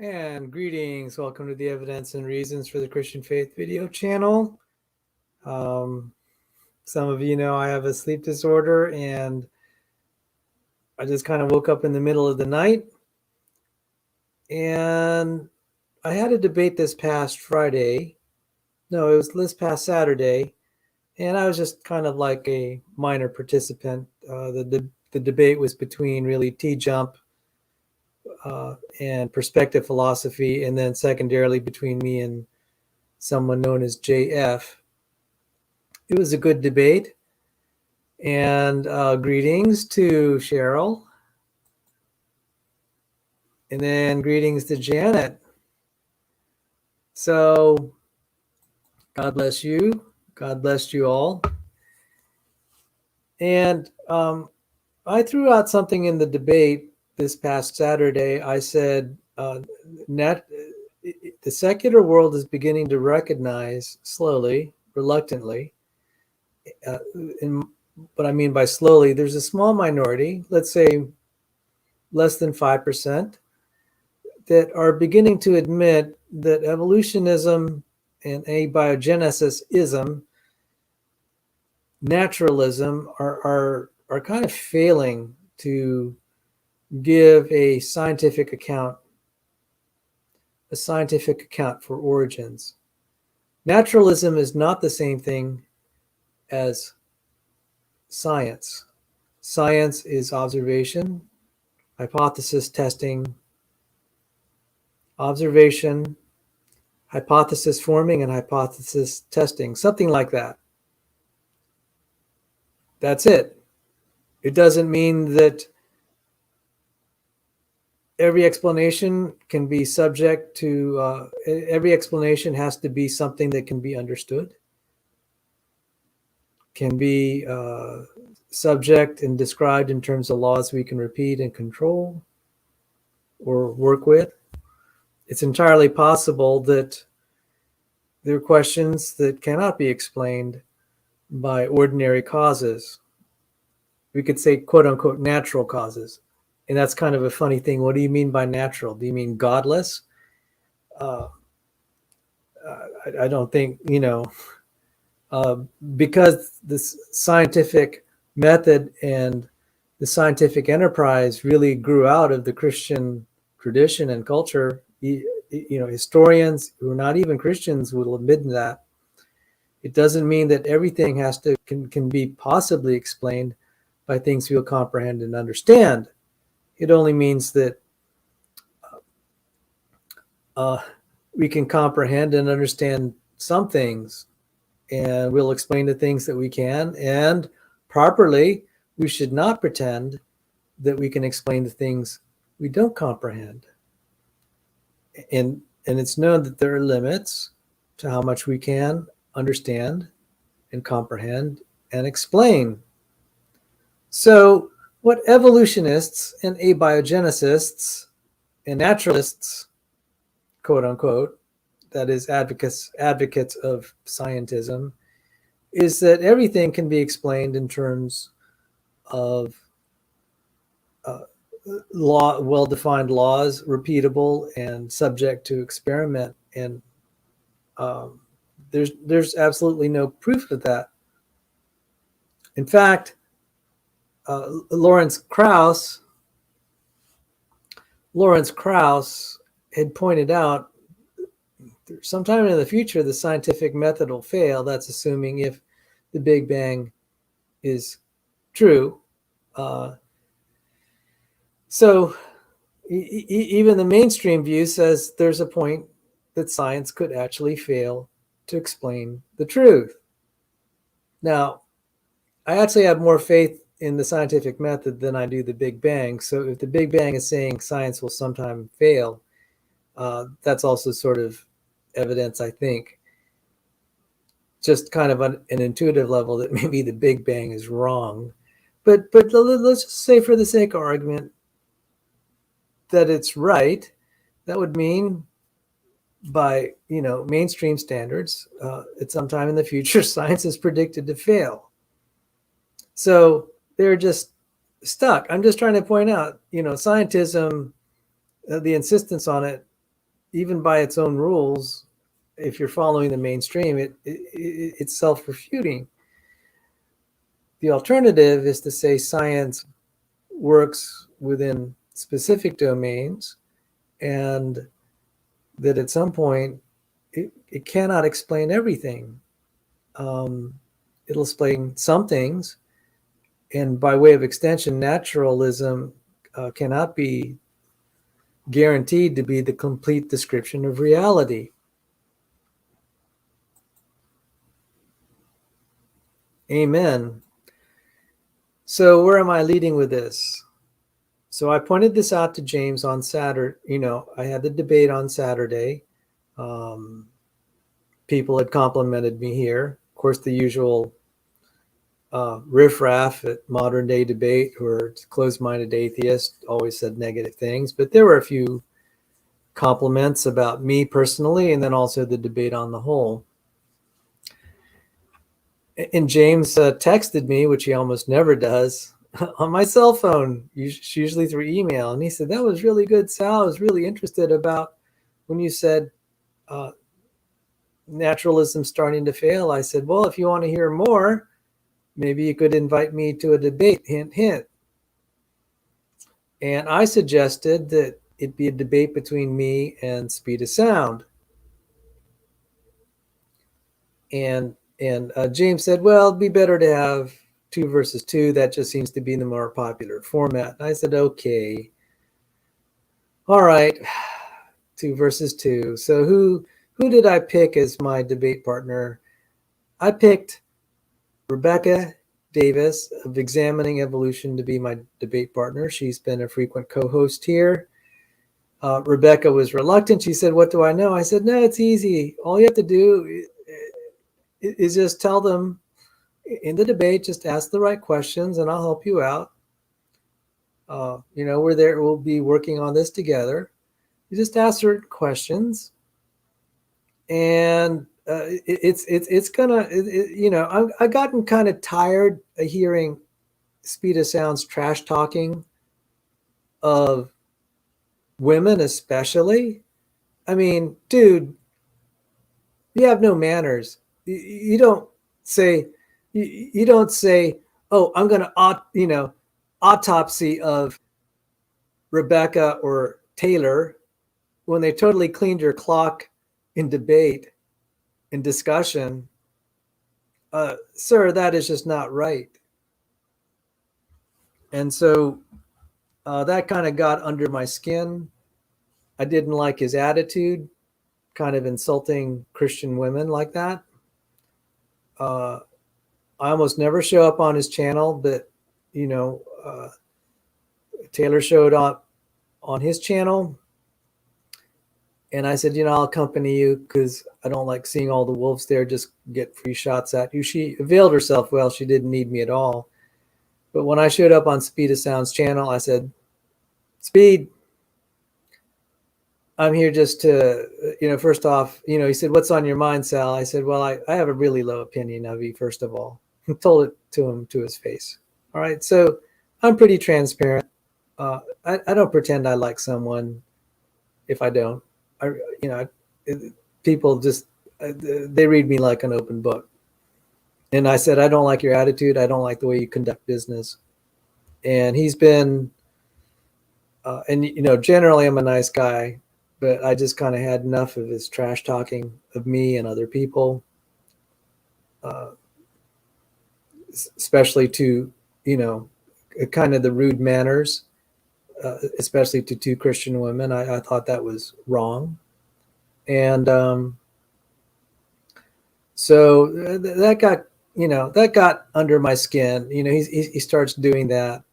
And greetings. Welcome to the Evidence and Reasons for the Christian Faith video channel. Um, some of you know I have a sleep disorder, and I just kind of woke up in the middle of the night. And I had a debate this past Friday. No, it was this past Saturday. And I was just kind of like a minor participant. The debate was between really T-Jump and perspective philosophy, and then secondarily between me and someone known as JF. It was a good debate. And greetings to Cheryl. And then greetings to Janet. So God bless you. God bless you all. And I threw out something in the debate this past Saturday. I said, the secular world is beginning to recognize slowly, reluctantly, what I mean by slowly, there's a small minority, let's say less than 5%, that are beginning to admit that evolutionism and abiogenesism, naturalism, are kind of failing to give a scientific account for origins. Naturalism is not the same thing as science. Science is observation, hypothesis testing, observation, hypothesis forming, and hypothesis testing, something like that. That's it. It doesn't mean that every explanation can be subject to, every explanation has to be something that can be understood, can be subject and described in terms of laws we can repeat and control or work with. It's entirely possible that there are questions that cannot be explained by ordinary causes. We could say, quote unquote, natural causes. And that's kind of a funny thing. What do you mean by natural? Do you mean godless? I don't think, because this scientific method and the scientific enterprise really grew out of the Christian tradition and culture. Historians who are not even Christians will admit that. It doesn't mean that everything can be possibly explained by things we'll comprehend and understand. It only means that we can comprehend and understand some things, and we'll explain the things that we can. And properly, we should not pretend that we can explain the things we don't comprehend. And it's known that there are limits to how much we can understand and comprehend and explain. So what evolutionists and abiogenesists and naturalists, quote unquote, that is advocates of scientism, is that everything can be explained in terms of well-defined laws, repeatable and subject to experiment. And there's absolutely no proof of that. In fact, Lawrence Krauss had pointed out sometime in the future the scientific method will fail. That's assuming if the Big Bang is true. So even the mainstream view says there's a point that science could actually fail to explain the truth. Now, I actually have more faith in the scientific method than I do the Big Bang. So if the Big Bang is saying science will sometime fail, that's also sort of evidence, I think, just kind of an intuitive level that maybe the Big Bang is wrong. But let's just say, for the sake of argument, that it's right. That would mean, by mainstream standards, at some time in the future, science is predicted to fail. So they're just stuck. I'm just trying to point out, scientism, the insistence on it even by its own rules, if you're following the mainstream, it's self-refuting. The alternative is to say science works within specific domains, and that at some point it cannot explain everything. It'll explain some things, and by way of extension, naturalism cannot be guaranteed to be the complete description of reality. Amen. So where am I leading with this? So I pointed this out to James on Saturday. I had the debate on Saturday. People had complimented me here. Of course, the usual riffraff at modern day debate, who are closed-minded atheists, always said negative things. But there were a few compliments about me personally, and then also the debate on the whole. And James texted me, which he almost never does, on my cell phone, usually through email. And he said, "That was really good, Sal. I was really interested about when you said naturalism starting to fail." I said, "Well, if you want to hear more, maybe you could invite me to a debate, hint, hint." And I suggested that it be a debate between me and SpeedOfSound. And James said, "Well, it'd be better to have 2 versus 2. That just seems to be the more popular format." And I said, "Okay, all right, 2 versus 2. So who did I pick as my debate partner? I picked Rebecca Davis of Examining Evolution to be my debate partner. She's been a frequent co-host here. Rebecca was reluctant. She said, "What do I know?" I said, "No, it's easy. All you have to do is just tell them in the debate, just ask the right questions and I'll help you out. We're there. We'll be working on this together. You just ask certain questions, and it's gonna. I've gotten kind of tired of hearing SpeedOfSound's trash talking of women, especially. I mean, dude, you have no manners. You don't say. You don't say, "Oh, I'm gonna autopsy of Rebecca or Taylor," when they totally cleaned your clock in debate, in discussion. Sir, that is just not right. And so that kind of got under my skin. I didn't like his attitude, kind of insulting Christian women like that. I almost never show up on his channel, but Taylor showed up on his channel, and I said, "I'll accompany you because I don't like seeing all the wolves there just get free shots at you." She availed herself well. She didn't need me at all. But when I showed up on SpeedOfSound's channel, I said, "Speed, I'm here just to, first off, he said, 'What's on your mind, Sal?' I said, 'Well, I have a really low opinion of you, first of all.'" I told it to him to his face. All right. So I'm pretty transparent. I don't pretend I like someone if I don't. People just, they read me like an open book. And I said, "I don't like your attitude. I don't like the way you conduct business." And he's been, generally I'm a nice guy, but I just kind of had enough of his trash talking of me and other people, especially to, kind of the rude manners, especially to 2 Christian women. I thought that was wrong. And so that got under my skin. He starts doing that.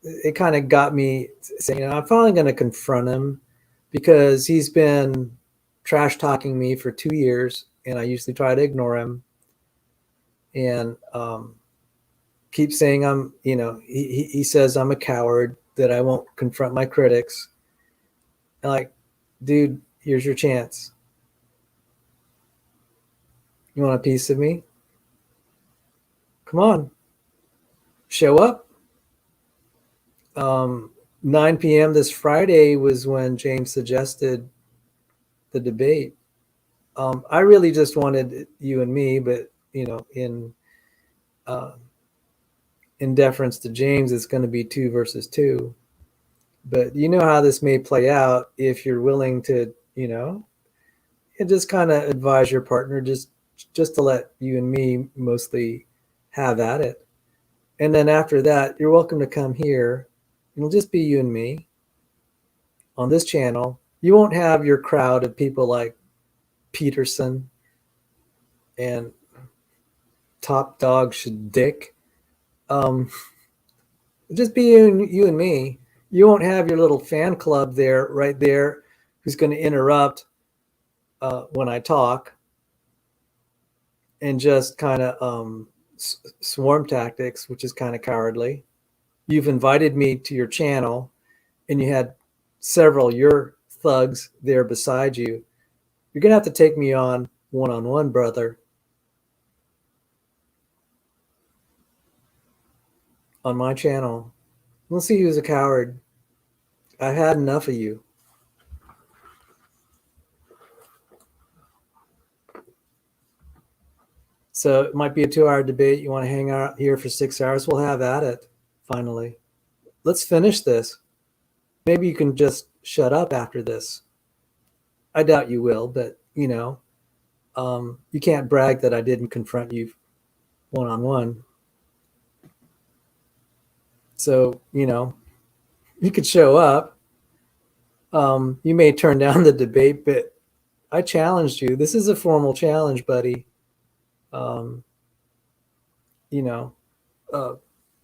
It kind of got me saying, I'm finally going to confront him, because he's been trash talking me for 2 years, and I usually try to ignore him and keep saying he says I'm a coward, that I won't confront my critics. And like, dude, here's your chance. You want a piece of me? Come on, show up. 9 p.m. this Friday was when James suggested the debate. I really just wanted you and me, but uh, in deference to James, it's going to be 2 versus 2. But you know how this may play out if you're willing to, and just kind of advise your partner just to let you and me mostly have at it. And then after that, you're welcome to come here. It'll just be you and me on this channel. You won't have your crowd of people like Peterson and Top Dog Dick. Just be you and me. You won't have your little fan club there, right there, who's going to interrupt when I talk and just kind of swarm tactics, which is kind of cowardly. You've invited me to your channel, and you had several of your thugs there beside you. You're going to have to take me on one-on-one, brother. On my channel. We'll see who's a coward. I've had enough of you. So it might be a 2-hour debate. You want to hang out here for 6 hours? We'll have at it, finally. Let's finish this. Maybe you can just shut up after this. I doubt you will, but, you can't brag that I didn't confront you one-on-one. So, you could show up. You may turn down the debate, but I challenged you. This is a formal challenge, buddy.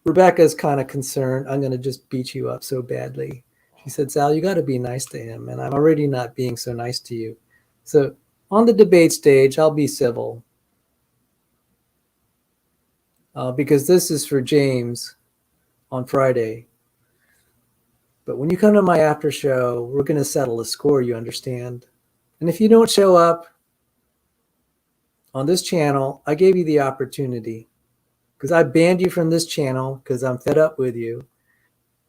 Rebecca's kind of concerned I'm going to just beat you up so badly. She said, Sal, you got to be nice to him, and I'm already not being so nice to you. So on the debate stage, I'll be civil because this is for James on Friday. But when you come to my after show, we're going to settle a score, you understand? And if you don't show up on this channel, I gave you the opportunity because I banned you from this channel because I'm fed up with you.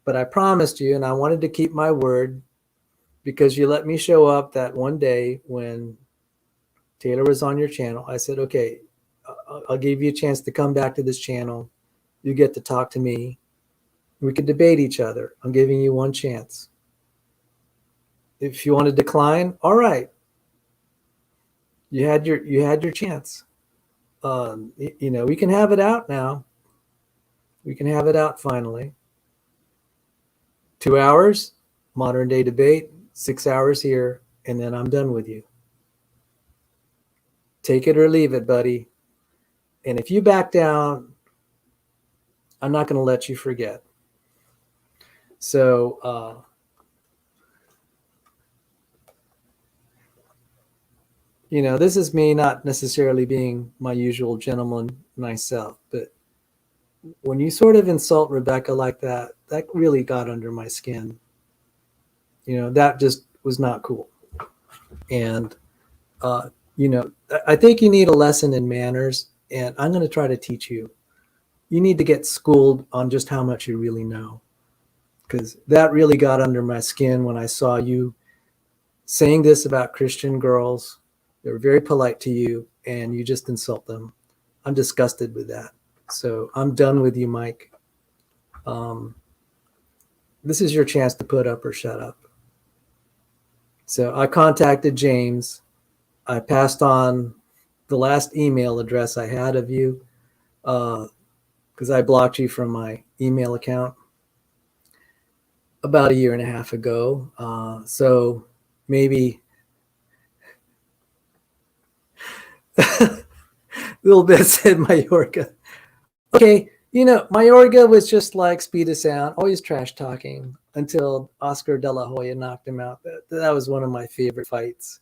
But I promised you, and I wanted to keep my word because you let me show up that one day when Taylor was on your channel. I said, okay, I'll give you a chance to come back to this channel. You get to talk to me. We could debate each other. I'm giving you one chance. If you want to decline, all right. You had your chance. We can have it out now. We can have it out finally. 2 hours, modern day debate, 6 hours here, and then I'm done with you. Take it or leave it, buddy. And if you back down, I'm not going to let you forget. So, this is me not necessarily being my usual gentleman myself, but when you sort of insult Rebecca like that, that really got under my skin. That just was not cool. And, I think you need a lesson in manners, and I'm going to try to teach you. You need to get schooled on just how much you really know, because that really got under my skin when I saw you saying this about Christian girls. They were very polite to you, and you just insult them. I'm disgusted with that. So I'm done with you, Mike. This is your chance to put up or shut up. So I contacted James. I passed on the last email address I had of you because I blocked you from my email account about 1.5 years ago. So maybe little bit said Mayorga. Okay, Mayorga was just like SpeedOfSound, always trash talking until Oscar De La Hoya knocked him out. That was one of my favorite fights.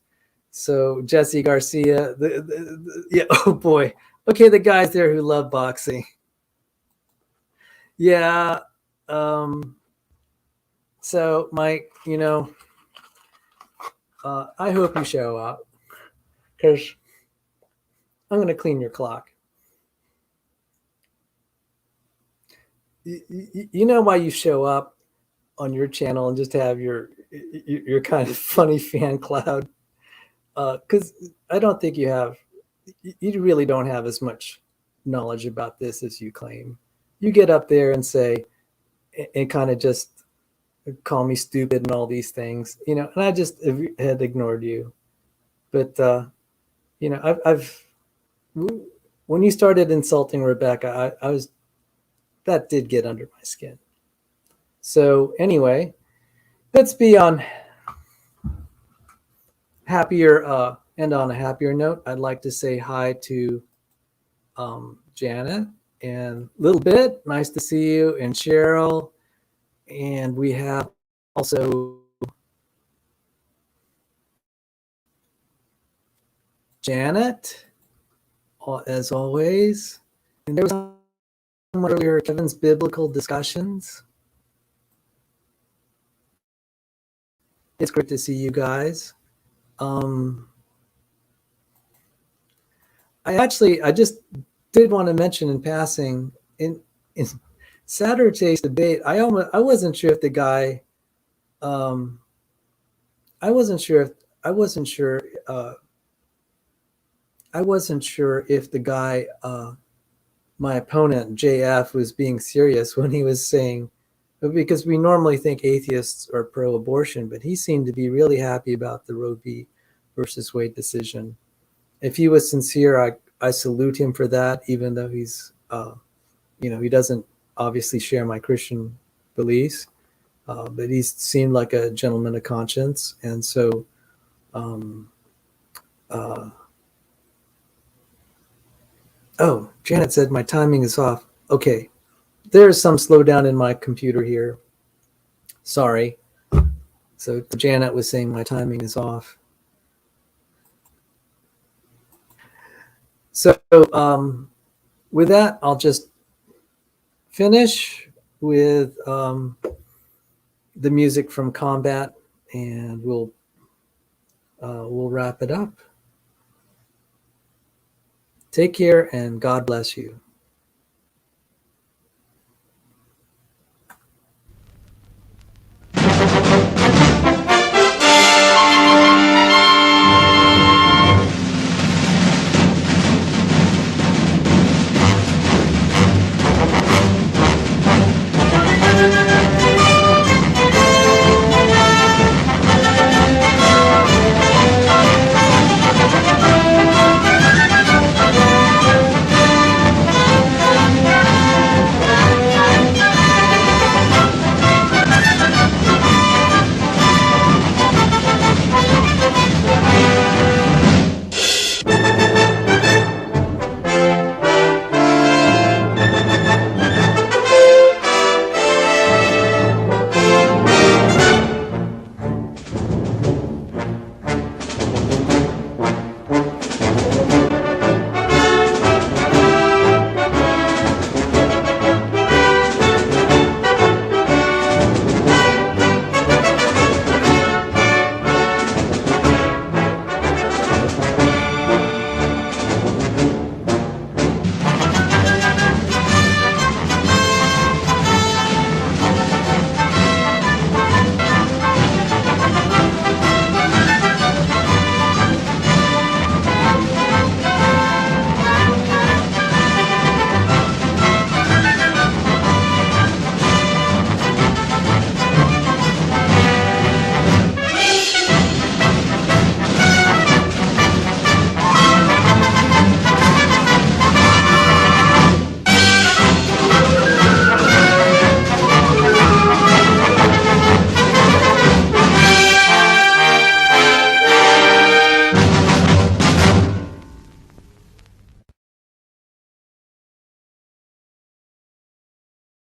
So Jesse Garcia, yeah, oh boy. Okay, the guys there who love boxing. Yeah. So Mike, I hope you show up because I'm going to clean your clock. You know why you show up? on your channel and just have your kind of funny fan cloud, because I don't think you really don't have as much knowledge about this as you claim. You get up there and say and kind of just call me stupid and all these things, and I just had ignored you. But I've when you started insulting Rebecca, I was that did get under my skin. So anyway, let's be on happier and on a happier note. I'd like to say hi to Janet and Little Bit. Nice to see you, and Cheryl. And we have also Janet, as always. And there was someone earlier, Kevin's Biblical Discussions. It's great to see you guys. I just did want to mention in passing in Saturday's debate. I wasn't sure if the guy. I wasn't sure if the guy, my opponent JF, was being serious when he was saying, because we normally think atheists are pro-abortion, but he seemed to be really happy about the Roe v. versus Wade decision. If he was sincere, I salute him for that, even though he's, he doesn't obviously share my Christian beliefs, but he seemed like a gentleman of conscience. And so, oh, Janet said my timing is off. Okay. There's some slowdown in my computer here. Sorry. So Janet was saying my timing is off. So with that, I'll just finish with the music from Combat, and we'll wrap it up. Take care, and God bless you.